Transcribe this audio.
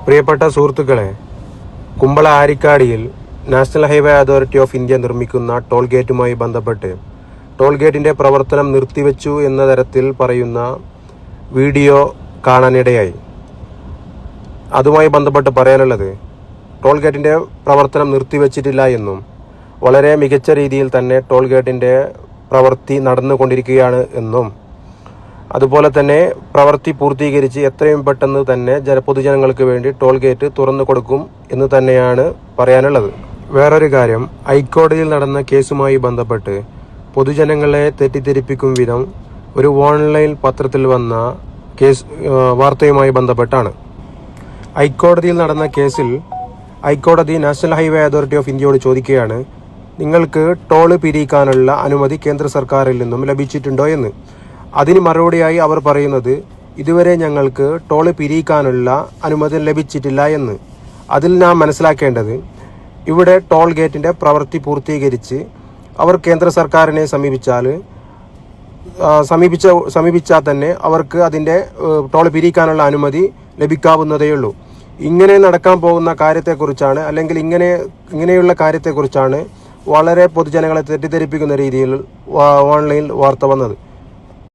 പ്രിയപ്പെട്ട സുഹൃത്തുക്കളെ, കുമ്പള ആരിക്കാടിയിൽ national highway authority of India നിർമ്മിക്കുന്ന ടോൾ ഗേറ്റുമായി ബന്ധപ്പെട്ട് ടോൾ ഗേറ്റിന്റെ പ്രവർത്തനം നിർത്തിവെച്ചു എന്ന തരത്തിൽ പറയുന്ന വീഡിയോ കാണാനിടയായി. അതുമായി ബന്ധപ്പെട്ട് പറയാനുള്ളത്, ടോൾ ഗേറ്റിന്റെ പ്രവർത്തനം നിർത്തിവെച്ചിട്ടില്ല എന്നും വളരെ മികച്ച രീതിയിൽ തന്നെ ടോൾ ഗേറ്റിന്റെ പ്രവൃത്തി നടന്നുകൊണ്ടിരിക്കുകയാണ് എന്നും അതുപോലെ തന്നെ പ്രവൃത്തി പൂർത്തീകരിച്ച് എത്രയും പെട്ടെന്ന് തന്നെ പൊതുജനങ്ങൾക്ക് വേണ്ടി ടോൾ ഗേറ്റ് തുറന്നു കൊടുക്കും എന്ന് തന്നെയാണ് പറയാനുള്ളത്. വേറൊരു കാര്യം, ഹൈക്കോടതിയിൽ നടന്ന കേസുമായി ബന്ധപ്പെട്ട് പൊതുജനങ്ങളെ തെറ്റിദ്ധരിപ്പിക്കും വിധം ഒരു ഓൺലൈൻ പത്രത്തിൽ വന്ന വാർത്തയുമായി ബന്ധപ്പെട്ടാണ്. ഹൈക്കോടതിയിൽ നടന്ന കേസിൽ ഹൈക്കോടതി നാഷണൽ ഹൈവേ അതോറിറ്റി ഓഫ് ഇന്ത്യയോട് ചോദിക്കുകയാണ്, നിങ്ങൾക്ക് ടോള് പിരിക്കാനുള്ള അനുമതി കേന്ദ്ര സർക്കാരിൽ നിന്നും ലഭിച്ചിട്ടുണ്ടോ എന്ന്. അതിന് മറുപടിയായി അവർ പറയുന്നത്, ഇതുവരെ ഞങ്ങൾക്ക് ടോള് പിരിക്കാനുള്ള അനുമതി ലഭിച്ചിട്ടില്ല എന്ന്. അതിൽ നാം മനസ്സിലാക്കേണ്ടത്, ഇവിടെ ടോൾ ഗേറ്റിന്റെ പ്രവൃത്തി പൂർത്തീകരിച്ച് അവർ കേന്ദ്ര സർക്കാരിനെ സമീപിച്ചാൽ തന്നെ അവർക്ക് അതിന്റെ ടോൾ പിരിക്കാനുള്ള അനുമതി ലഭിക്കാവുന്നതേയുള്ളൂ. ഇങ്ങനെ നടക്കാൻ പോകുന്ന കാര്യത്തെക്കുറിച്ചാണ്, അല്ലെങ്കിൽ ഇങ്ങനെയുള്ള കാര്യത്തെക്കുറിച്ചാണ് വളരെ പൊതുജനങ്ങളെ തെറ്റിദ്ധരിപ്പിക്കുന്ന രീതിയിൽ ഓൺലൈനിൽ വാർത്ത വന്നത്.